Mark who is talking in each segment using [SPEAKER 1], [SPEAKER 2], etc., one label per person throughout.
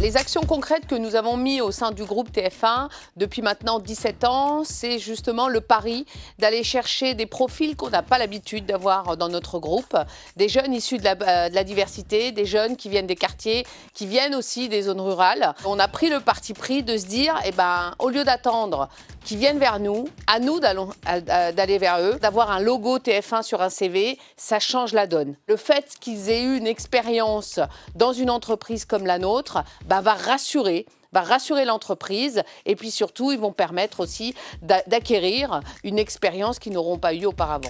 [SPEAKER 1] Les actions concrètes que nous avons mises au sein du groupe TF1 depuis maintenant 17 ans, c'est justement le pari d'aller chercher des profils qu'on n'a pas l'habitude d'avoir dans notre groupe, des jeunes issus de la diversité, des jeunes qui viennent des quartiers, qui viennent aussi des zones rurales. On a pris le parti pris de se dire, au lieu d'attendre qu'ils viennent vers nous, à nous d'aller vers eux, d'avoir un logo TF1 sur un CV, ça change la donne. Le fait qu'ils aient eu une expérience dans une entreprise comme la nôtre, va rassurer l'entreprise et puis surtout, ils vont permettre aussi d'acquérir une expérience qu'ils n'auront pas eue auparavant.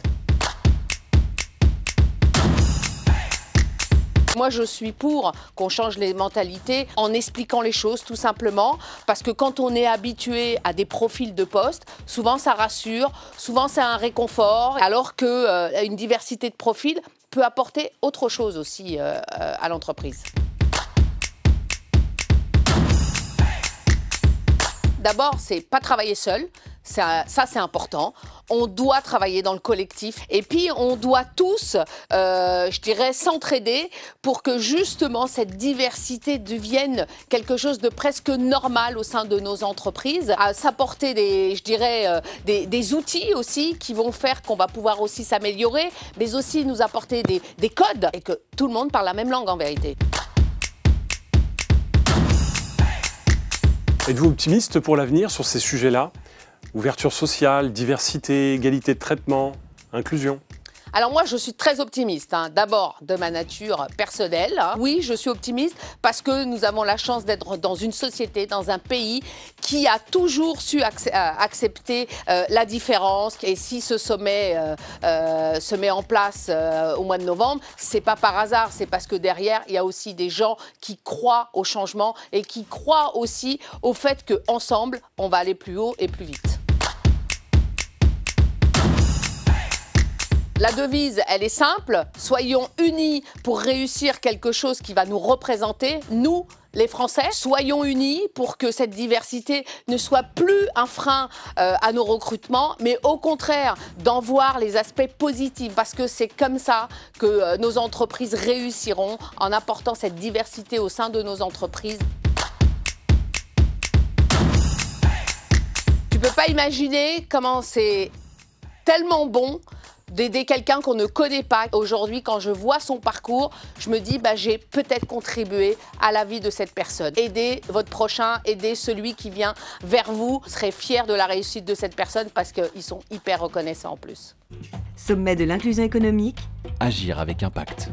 [SPEAKER 1] Moi, je suis pour qu'on change les mentalités en expliquant les choses tout simplement parce que quand on est habitué à des profils de poste, souvent ça rassure, souvent c'est un réconfort alors qu'une diversité de profils peut apporter autre chose aussi à l'entreprise. D'abord, c'est pas travailler seul, ça c'est important. On doit travailler dans le collectif et puis on doit tous, je dirais, s'entraider pour que justement cette diversité devienne quelque chose de presque normal au sein de nos entreprises, à s'apporter des outils aussi qui vont faire qu'on va pouvoir aussi s'améliorer, mais aussi nous apporter des codes et que tout le monde parle la même langue en vérité.
[SPEAKER 2] Êtes-vous optimiste pour l'avenir sur ces sujets-là? Ouverture sociale, diversité, égalité de traitement, inclusion?
[SPEAKER 1] Alors moi, je suis très optimiste. D'abord, de ma nature personnelle. Oui, je suis optimiste parce que nous avons la chance d'être dans une société, dans un pays qui a toujours su accepter la différence. Et si ce sommet se met en place au mois de novembre, c'est pas par hasard. C'est parce que derrière, il y a aussi des gens qui croient au changement et qui croient aussi au fait qu'ensemble, on va aller plus haut et plus vite. La devise, elle est simple, soyons unis pour réussir quelque chose qui va nous représenter, nous, les Français. Soyons unis pour que cette diversité ne soit plus un frein à nos recrutements, mais au contraire, d'en voir les aspects positifs, parce que c'est comme ça que nos entreprises réussiront en apportant cette diversité au sein de nos entreprises. Tu peux pas imaginer comment c'est tellement bon d'aider quelqu'un qu'on ne connaît pas. Aujourd'hui, quand je vois son parcours, je me dis j'ai peut-être contribué à la vie de cette personne. Aidez votre prochain, aidez celui qui vient vers vous. Vous serez fiers de la réussite de cette personne parce qu'ils sont hyper reconnaissants en plus.
[SPEAKER 3] Sommet de l'inclusion économique.
[SPEAKER 4] Agir avec impact.